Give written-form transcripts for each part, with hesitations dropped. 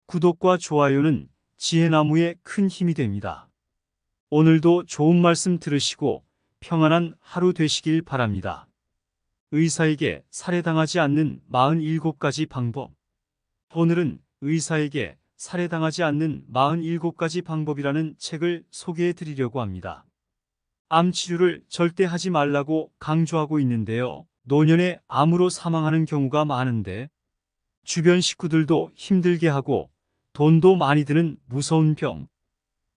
구독과 좋아요는 지혜나무에 큰 힘이 됩니다. 오늘도 좋은 말씀 들으시고 평안한 하루 되시길 바랍니다. 의사에게 살해당하지 않는 47가지 방법. 오늘은 의사에게 살해당하지 않는 47가지 방법이라는 책을 소개해 드리려고 합니다. 암 치료를 절대 하지 말라고 강조하고 있는데요. 노년에 암으로 사망하는 경우가 많은데 주변 식구들도 힘들게 하고 돈도 많이 드는 무서운 병,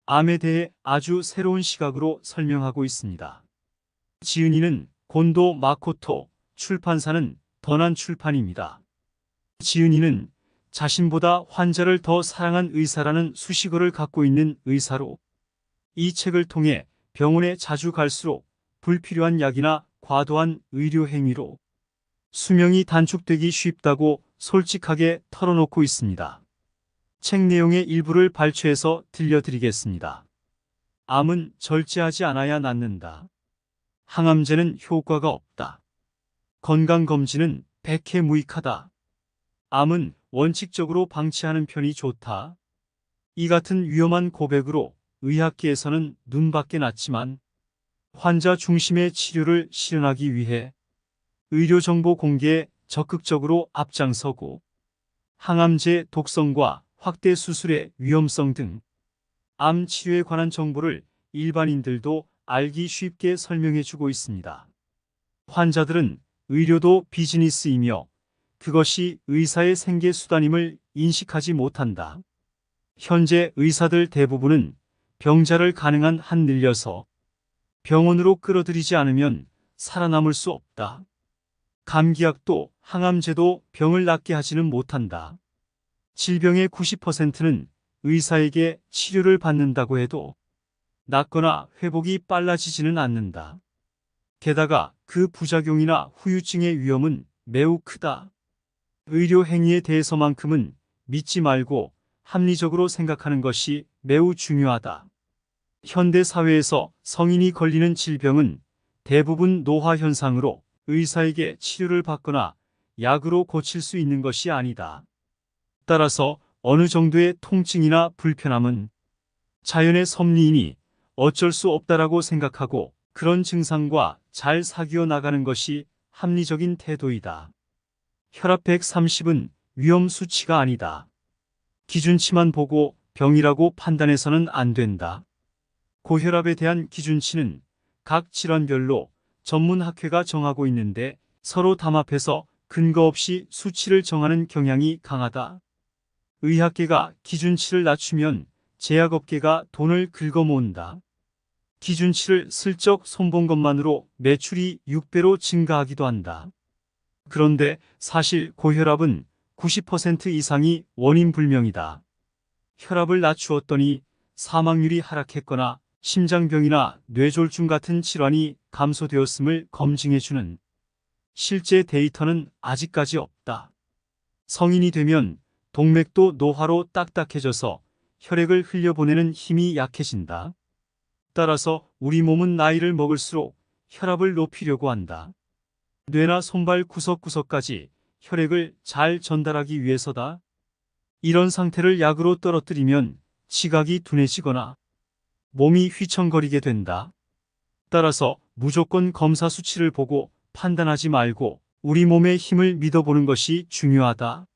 암에 대해 아주 새로운 시각으로 설명하고 있습니다. 지은이는 곤도 마코토, 출판사는 더난 출판입니다. 지은이는 자신보다 환자를 더 사랑한 의사라는 수식어를 갖고 있는 의사로 이 책을 통해 병원에 자주 갈수록 불필요한 약이나 과도한 의료 행위로 수명이 단축되기 쉽다고 솔직하게 털어놓고 있습니다. 책 내용의 일부를 발췌해서 들려드리겠습니다. 암은 절제하지 않아야 낫는다. 항암제는 효과가 없다. 건강검진은 백해무익하다. 암은 원칙적으로 방치하는 편이 좋다. 이 같은 위험한 고백으로 의학계에서는 눈밖에 났지만 환자 중심의 치료를 실현하기 위해 의료정보 공개에 적극적으로 앞장서고 항암제 독성과 확대 수술의 위험성 등 암 치료에 관한 정보를 일반인들도 알기 쉽게 설명해주고 있습니다. 환자들은 의료도 비즈니스이며 그것이 의사의 생계 수단임을 인식하지 못한다. 현재 의사들 대부분은 병자를 가능한 한 늘려서 병원으로 끌어들이지 않으면 살아남을 수 없다. 감기약도 항암제도 병을 낫게 하지는 못한다. 질병의 90%는 의사에게 치료를 받는다고 해도 낫거나 회복이 빨라지지는 않는다. 게다가 그 부작용이나 후유증의 위험은 매우 크다. 의료 행위에 대해서만큼은 믿지 말고 합리적으로 생각하는 것이 매우 중요하다. 현대 사회에서 성인이 걸리는 질병은 대부분 노화 현상으로 의사에게 치료를 받거나 약으로 고칠 수 있는 것이 아니다. 따라서 어느 정도의 통증이나 불편함은 자연의 섭리이니 어쩔 수 없다라고 생각하고 그런 증상과 잘 사귀어 나가는 것이 합리적인 태도이다. 혈압 130은 위험 수치가 아니다. 기준치만 보고 병이라고 판단해서는 안 된다. 고혈압에 대한 기준치는 각 질환별로 전문학회가 정하고 있는데 서로 담합해서 근거 없이 수치를 정하는 경향이 강하다. 의학계가 기준치를 낮추면 제약업계가 돈을 긁어모은다. 기준치를 슬쩍 손본 것만으로 매출이 6배로 증가하기도 한다. 그런데 사실 고혈압은 90% 이상이 원인 불명이다. 혈압을 낮추었더니 사망률이 하락했거나 심장병이나 뇌졸중 같은 질환이 감소되었음을 검증해주는 실제 데이터는 아직까지 없다. 성인이 되면 동맥도 노화로 딱딱해져서 혈액을 흘려보내는 힘이 약해진다. 따라서 우리 몸은 나이를 먹을수록 혈압을 높이려고 한다. 뇌나 손발 구석구석까지 혈액을 잘 전달하기 위해서다. 이런 상태를 약으로 떨어뜨리면 지각이 둔해지거나 몸이 휘청거리게 된다. 따라서 무조건 검사 수치를 보고 판단하지 말고 우리 몸의 힘을 믿어보는 것이 중요하다.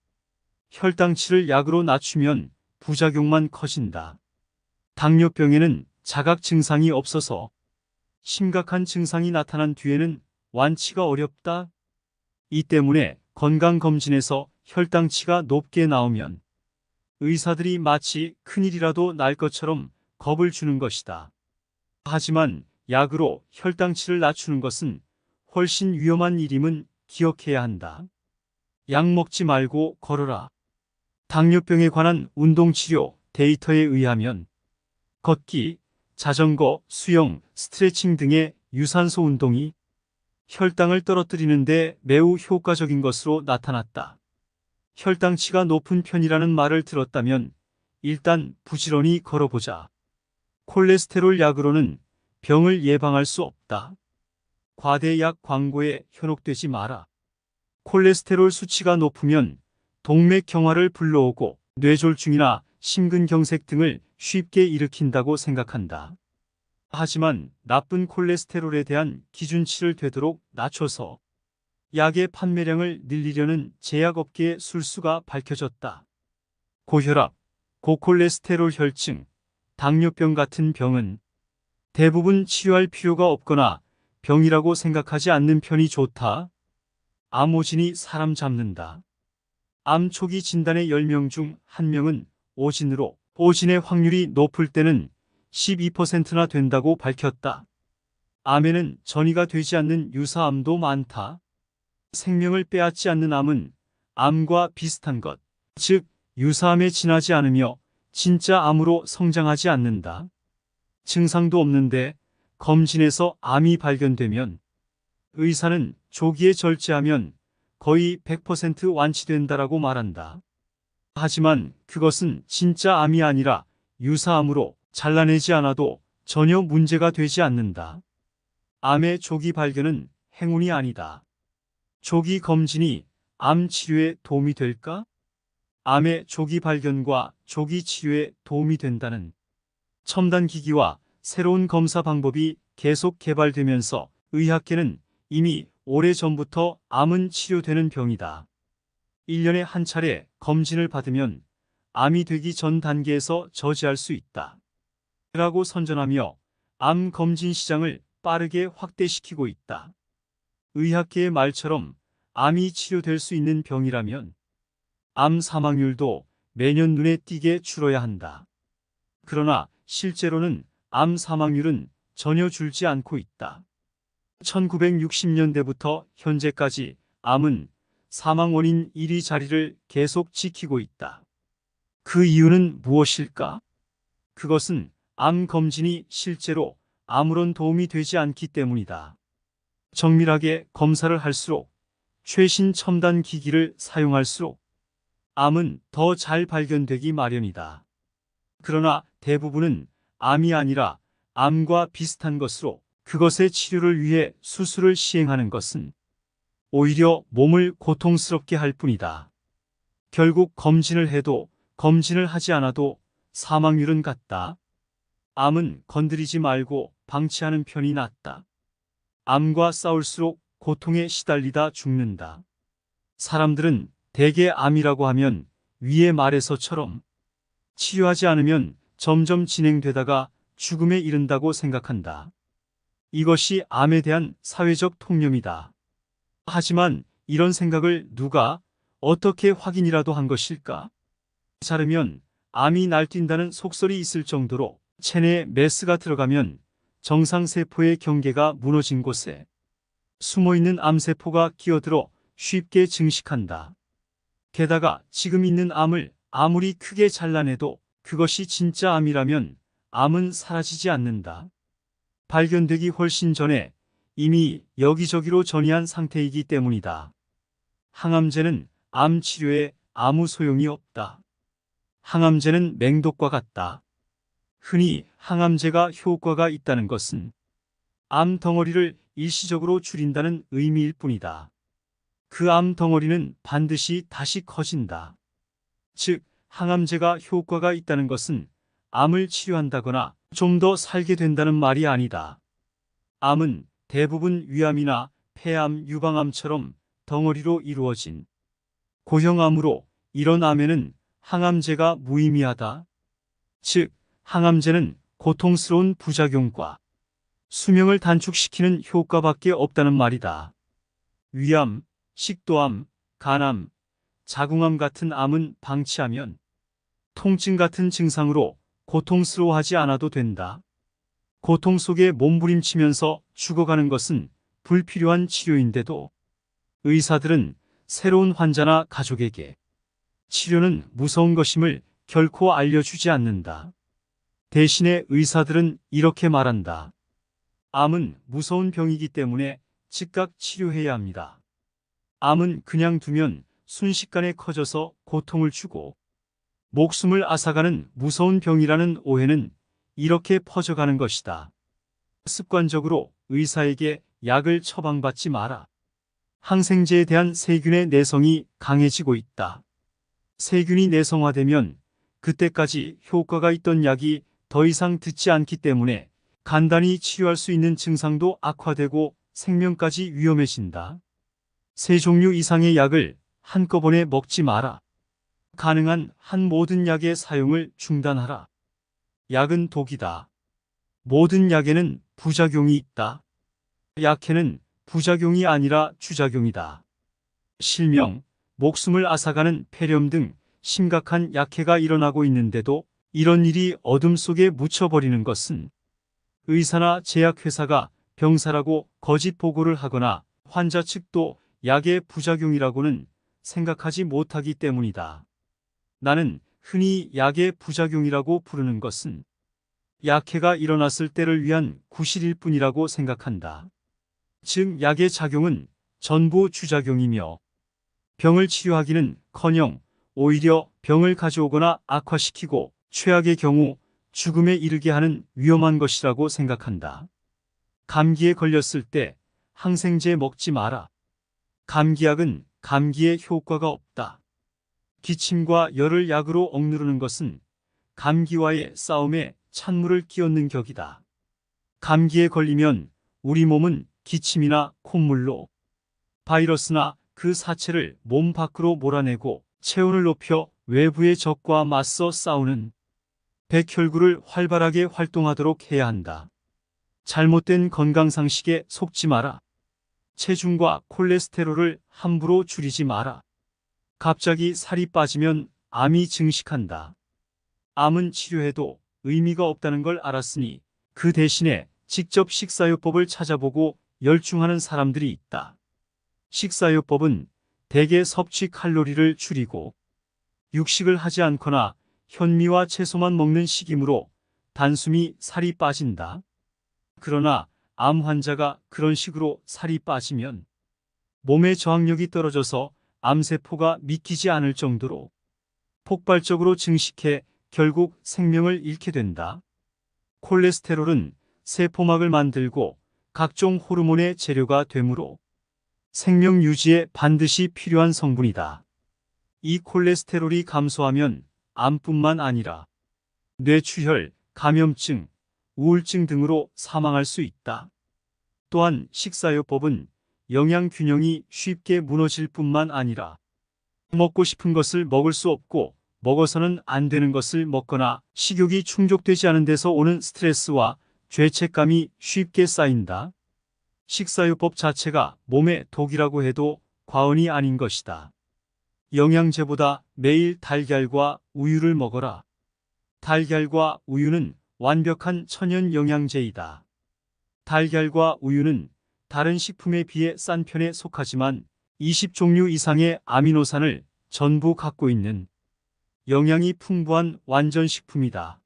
혈당치를 약으로 낮추면 부작용만 커진다. 당뇨병에는 자각 증상이 없어서 심각한 증상이 나타난 뒤에는 완치가 어렵다. 이 때문에 건강검진에서 혈당치가 높게 나오면 의사들이 마치 큰일이라도 날 것처럼 겁을 주는 것이다. 하지만 약으로 혈당치를 낮추는 것은 훨씬 위험한 일임은 기억해야 한다. 약 먹지 말고 걸어라. 당뇨병에 관한 운동치료 데이터에 의하면 걷기, 자전거, 수영, 스트레칭 등의 유산소 운동이 혈당을 떨어뜨리는데 매우 효과적인 것으로 나타났다. 혈당치가 높은 편이라는 말을 들었다면 일단 부지런히 걸어보자. 콜레스테롤 약으로는 병을 예방할 수 없다. 과대약 광고에 현혹되지 마라. 콜레스테롤 수치가 높으면 동맥경화를 불러오고 뇌졸중이나 심근경색 등을 쉽게 일으킨다고 생각한다. 하지만 나쁜 콜레스테롤에 대한 기준치를 되도록 낮춰서 약의 판매량을 늘리려는 제약업계의 술수가 밝혀졌다. 고혈압, 고콜레스테롤 혈증, 당뇨병 같은 병은 대부분 치료할 필요가 없거나 병이라고 생각하지 않는 편이 좋다. 암오진이 사람 잡는다. 암 초기 진단의 10명 중 1명은 오진으로 오진의 확률이 높을 때는 12%나 된다고 밝혔다. 암에는 전이가 되지 않는 유사암도 많다. 생명을 빼앗지 않는 암은 암과 비슷한 것, 즉 유사암에 지나지 않으며 진짜 암으로 성장하지 않는다. 증상도 없는데 검진에서 암이 발견되면 의사는 조기에 절제하면 거의 100% 완치된다라고 말한다. 하지만 그것은 진짜 암이 아니라 유사암으로 잘라내지 않아도 전혀 문제가 되지 않는다. 암의 조기 발견은 행운이 아니다. 조기 검진이 암 치료에 도움이 될까? 암의 조기 발견과 조기 치료에 도움이 된다는 첨단 기기와 새로운 검사 방법이 계속 개발되면서 의학계는 이미 오래전부터 암은 치료되는 병이다. 1년에 한 차례 검진을 받으면 암이 되기 전 단계에서 저지할 수 있다. 라고 선전하며 암 검진 시장을 빠르게 확대시키고 있다. 의학계의 말처럼 암이 치료될 수 있는 병이라면 암 사망률도 매년 눈에 띄게 줄어야 한다. 그러나 실제로는 암 사망률은 전혀 줄지 않고 있다. 1960년대부터 현재까지 암은 사망 원인 1위 자리를 계속 지키고 있다. 그 이유는 무엇일까? 그것은 암 검진이 실제로 아무런 도움이 되지 않기 때문이다. 정밀하게 검사를 할수록 최신 첨단 기기를 사용할수록 암은 더 잘 발견되기 마련이다. 그러나 대부분은 암이 아니라 암과 비슷한 것으로 그것의 치료를 위해 수술을 시행하는 것은 오히려 몸을 고통스럽게 할 뿐이다. 결국 검진을 해도 검진을 하지 않아도 사망률은 같다. 암은 건드리지 말고 방치하는 편이 낫다. 암과 싸울수록 고통에 시달리다 죽는다. 사람들은 대개 암이라고 하면 위의 말에서처럼 치료하지 않으면 점점 진행되다가 죽음에 이른다고 생각한다. 이것이 암에 대한 사회적 통념이다. 하지만 이런 생각을 누가 어떻게 확인이라도 한 것일까? 자르면 암이 날뛴다는 속설이 있을 정도로 체내에 메스가 들어가면 정상세포의 경계가 무너진 곳에 숨어있는 암세포가 끼어들어 쉽게 증식한다. 게다가 지금 있는 암을 아무리 크게 잘라내도 그것이 진짜 암이라면 암은 사라지지 않는다. 발견되기 훨씬 전에 이미 여기저기로 전이한 상태이기 때문이다. 항암제는 암 치료에 아무 소용이 없다. 항암제는 맹독과 같다. 흔히 항암제가 효과가 있다는 것은 암 덩어리를 일시적으로 줄인다는 의미일 뿐이다. 그 암 덩어리는 반드시 다시 커진다. 즉, 항암제가 효과가 있다는 것은 암을 치료한다거나 좀 더 살게 된다는 말이 아니다. 암은 대부분 위암이나 폐암, 유방암처럼 덩어리로 이루어진 고형암으로 이런 암에는 항암제가 무의미하다. 즉, 항암제는 고통스러운 부작용과 수명을 단축시키는 효과밖에 없다는 말이다. 위암, 식도암, 간암, 자궁암 같은 암은 방치하면 통증 같은 증상으로 고통스러워하지 않아도 된다. 고통 속에 몸부림치면서 죽어가는 것은 불필요한 치료인데도 의사들은 새로운 환자나 가족에게 치료는 무서운 것임을 결코 알려주지 않는다. 대신에 의사들은 이렇게 말한다. 암은 무서운 병이기 때문에 즉각 치료해야 합니다. 암은 그냥 두면 순식간에 커져서 고통을 주고 목숨을 앗아가는 무서운 병이라는 오해는 이렇게 퍼져가는 것이다. 습관적으로 의사에게 약을 처방받지 마라. 항생제에 대한 세균의 내성이 강해지고 있다. 세균이 내성화되면 그때까지 효과가 있던 약이 더 이상 듣지 않기 때문에 간단히 치료할 수 있는 증상도 악화되고 생명까지 위험해진다. 3종류 이상의 약을 한꺼번에 먹지 마라. 가능한 한 모든 약의 사용을 중단하라. 약은 독이다. 모든 약에는 부작용이 있다. 약해는 부작용이 아니라 주작용이다. 실명, 목숨을 앗아가는 폐렴 등 심각한 약해가 일어나고 있는데도 이런 일이 어둠 속에 묻혀버리는 것은 의사나 제약회사가 병사라고 거짓 보고를 하거나 환자 측도 약의 부작용이라고는 생각하지 못하기 때문이다. 나는 흔히 약의 부작용이라고 부르는 것은 약해가 일어났을 때를 위한 구실일 뿐이라고 생각한다. 즉, 약의 작용은 전부 주작용이며 병을 치료하기는커녕 오히려 병을 가져오거나 악화시키고 최악의 경우 죽음에 이르게 하는 위험한 것이라고 생각한다. 감기에 걸렸을 때 항생제 먹지 마라. 감기약은 감기에 효과가 없다. 기침과 열을 약으로 억누르는 것은 감기와의 싸움에 찬물을 끼얹는 격이다. 감기에 걸리면 우리 몸은 기침이나 콧물로 바이러스나 그 사체를 몸 밖으로 몰아내고 체온을 높여 외부의 적과 맞서 싸우는 백혈구를 활발하게 활동하도록 해야 한다. 잘못된 건강상식에 속지 마라. 체중과 콜레스테롤을 함부로 줄이지 마라. 갑자기 살이 빠지면 암이 증식한다. 암은 치료해도 의미가 없다는 걸 알았으니 그 대신에 직접 식사요법을 찾아보고 열중하는 사람들이 있다. 식사요법은 대개 섭취 칼로리를 줄이고 육식을 하지 않거나 현미와 채소만 먹는 식이므로 단숨이 살이 빠진다. 그러나 암 환자가 그런 식으로 살이 빠지면 몸의 저항력이 떨어져서 암세포가 믿기지 않을 정도로 폭발적으로 증식해 결국 생명을 잃게 된다. 콜레스테롤은 세포막을 만들고 각종 호르몬의 재료가 되므로 생명 유지에 반드시 필요한 성분이다. 이 콜레스테롤이 감소하면 암뿐만 아니라 뇌출혈, 감염증, 우울증 등으로 사망할 수 있다. 또한 식사요법은 영양 균형이 쉽게 무너질 뿐만 아니라 먹고 싶은 것을 먹을 수 없고 먹어서는 안 되는 것을 먹거나 식욕이 충족되지 않은 데서 오는 스트레스와 죄책감이 쉽게 쌓인다. 식사요법 자체가 몸에 독이라고 해도 과언이 아닌 것이다. 영양제보다 매일 달걀과 우유를 먹어라. 달걀과 우유는 완벽한 천연 영양제이다. 달걀과 우유는 다른 식품에 비해 싼 편에 속하지만 20종류 이상의 아미노산을 전부 갖고 있는 영양이 풍부한 완전식품이다.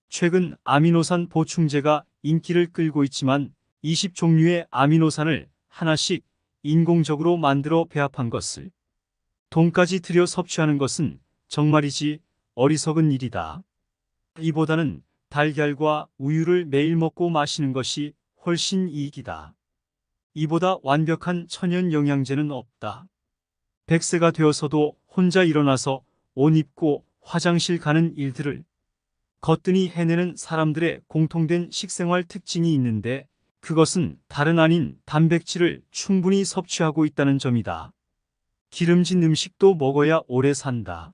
최근 아미노산 보충제가 인기를 끌고 있지만 20종류의 아미노산을 하나씩 인공적으로 만들어 배합한 것을 돈까지 들여 섭취하는 것은 정말이지 어리석은 일이다. 이보다는 달걀과 우유를 매일 먹고 마시는 것이 훨씬 이익이다. 이보다 완벽한 천연 영양제는 없다. 100세가 되어서도 혼자 일어나서 옷 입고 화장실 가는 일들을 거뜬히 해내는 사람들의 공통된 식생활 특징이 있는데 그것은 다른 아닌 단백질을 충분히 섭취하고 있다는 점이다. 기름진 음식도 먹어야 오래 산다.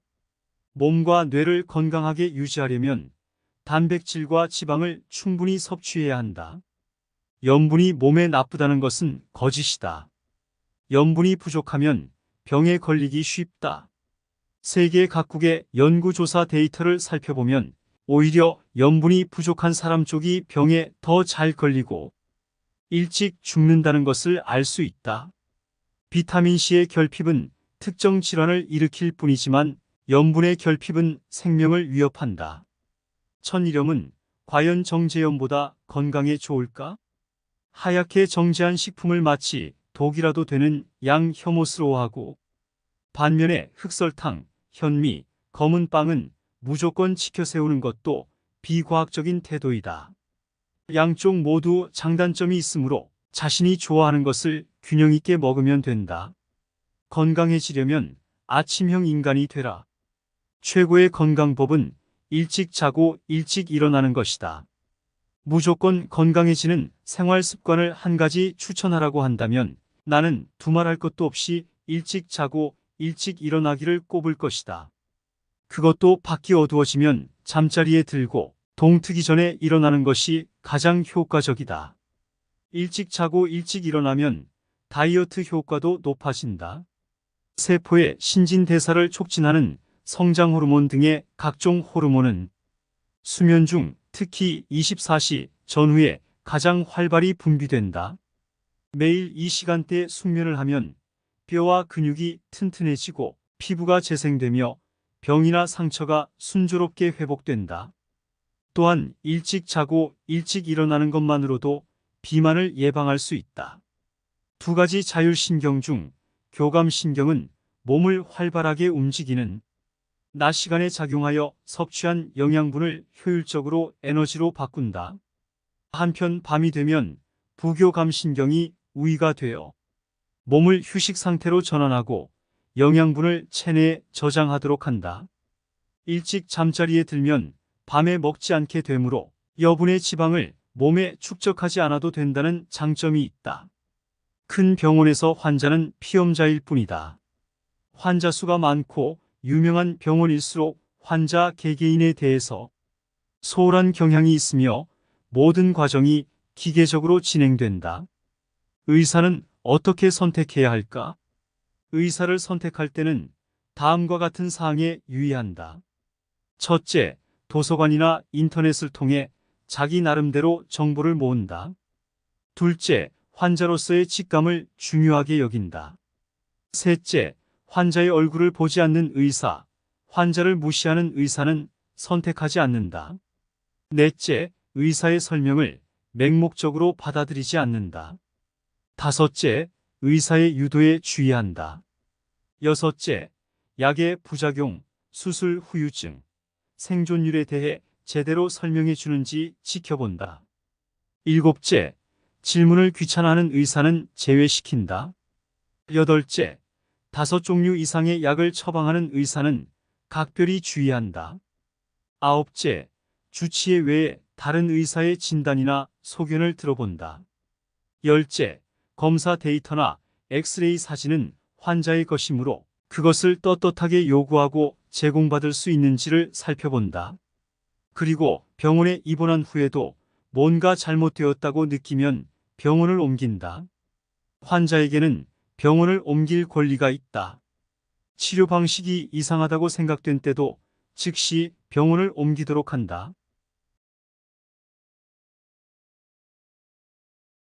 몸과 뇌를 건강하게 유지하려면 단백질과 지방을 충분히 섭취해야 한다. 염분이 몸에 나쁘다는 것은 거짓이다. 염분이 부족하면 병에 걸리기 쉽다. 세계 각국의 연구조사 데이터를 살펴보면 오히려 염분이 부족한 사람 쪽이 병에 더 잘 걸리고 일찍 죽는다는 것을 알 수 있다. 비타민C의 결핍은 특정 질환을 일으킬 뿐이지만 염분의 결핍은 생명을 위협한다. 천일염은 과연 정제염보다 건강에 좋을까? 하얗게 정제한 식품을 마치 독이라도 되는 양 혐오스러워하고 반면에 흑설탕, 현미, 검은 빵은 무조건 지켜 세우는 것도 비과학적인 태도이다. 양쪽 모두 장단점이 있으므로 자신이 좋아하는 것을 균형 있게 먹으면 된다. 건강해지려면 아침형 인간이 되라. 최고의 건강법은 일찍 자고 일찍 일어나는 것이다. 무조건 건강해지는 생활 습관을 한 가지 추천하라고 한다면 나는 두말할 것도 없이 일찍 자고 일찍 일어나기를 꼽을 것이다. 그것도 밖이 어두워지면 잠자리에 들고 동트기 전에 일어나는 것이 가장 효과적이다. 일찍 자고 일찍 일어나면 다이어트 효과도 높아진다. 세포의 신진대사를 촉진하는 성장 호르몬 등의 각종 호르몬은 수면 중 특히 24시 전후에 가장 활발히 분비된다. 매일 이 시간대에 숙면을 하면 뼈와 근육이 튼튼해지고 피부가 재생되며 병이나 상처가 순조롭게 회복된다. 또한 일찍 자고 일찍 일어나는 것만으로도 비만을 예방할 수 있다. 두 가지 자율신경 중 교감신경은 몸을 활발하게 움직이는 낮 시간에 작용하여 섭취한 영양분을 효율적으로 에너지로 바꾼다. 한편 밤이 되면 부교감신경이 우위가 되어 몸을 휴식 상태로 전환하고 영양분을 체내에 저장하도록 한다. 일찍 잠자리에 들면 밤에 먹지 않게 되므로 여분의 지방을 몸에 축적하지 않아도 된다는 장점이 있다. 큰 병원에서 환자는 피험자일 뿐이다. 환자 수가 많고 유명한 병원일수록 환자 개개인에 대해서 소홀한 경향이 있으며 모든 과정이 기계적으로 진행된다. 의사는 어떻게 선택해야 할까? 의사를 선택할 때는 다음과 같은 사항에 유의한다. 첫째, 도서관이나 인터넷을 통해 자기 나름대로 정보를 모은다. 둘째, 환자로서의 직감을 중요하게 여긴다. 셋째, 환자의 얼굴을 보지 않는 의사, 환자를 무시하는 의사는 선택하지 않는다. 넷째, 의사의 설명을 맹목적으로 받아들이지 않는다. 다섯째, 의사의 유도에 주의한다. 여섯째, 약의 부작용, 수술 후유증, 생존율에 대해 제대로 설명해 주는지 지켜본다. 일곱째, 질문을 귀찮아하는 의사는 제외시킨다. 여덟째, 5종류 이상의 약을 처방하는 의사는 각별히 주의한다. 아홉째, 주치의 외에 다른 의사의 진단이나 소견을 들어본다. 열째, 검사 데이터나 엑스레이 사진은 환자의 것이므로 그것을 떳떳하게 요구하고 제공받을 수 있는지를 살펴본다. 그리고 병원에 입원한 후에도 뭔가 잘못되었다고 느끼면 병원을 옮긴다. 환자에게는 병원을 옮길 권리가 있다. 치료 방식이 이상하다고 생각된 때도 즉시 병원을 옮기도록 한다.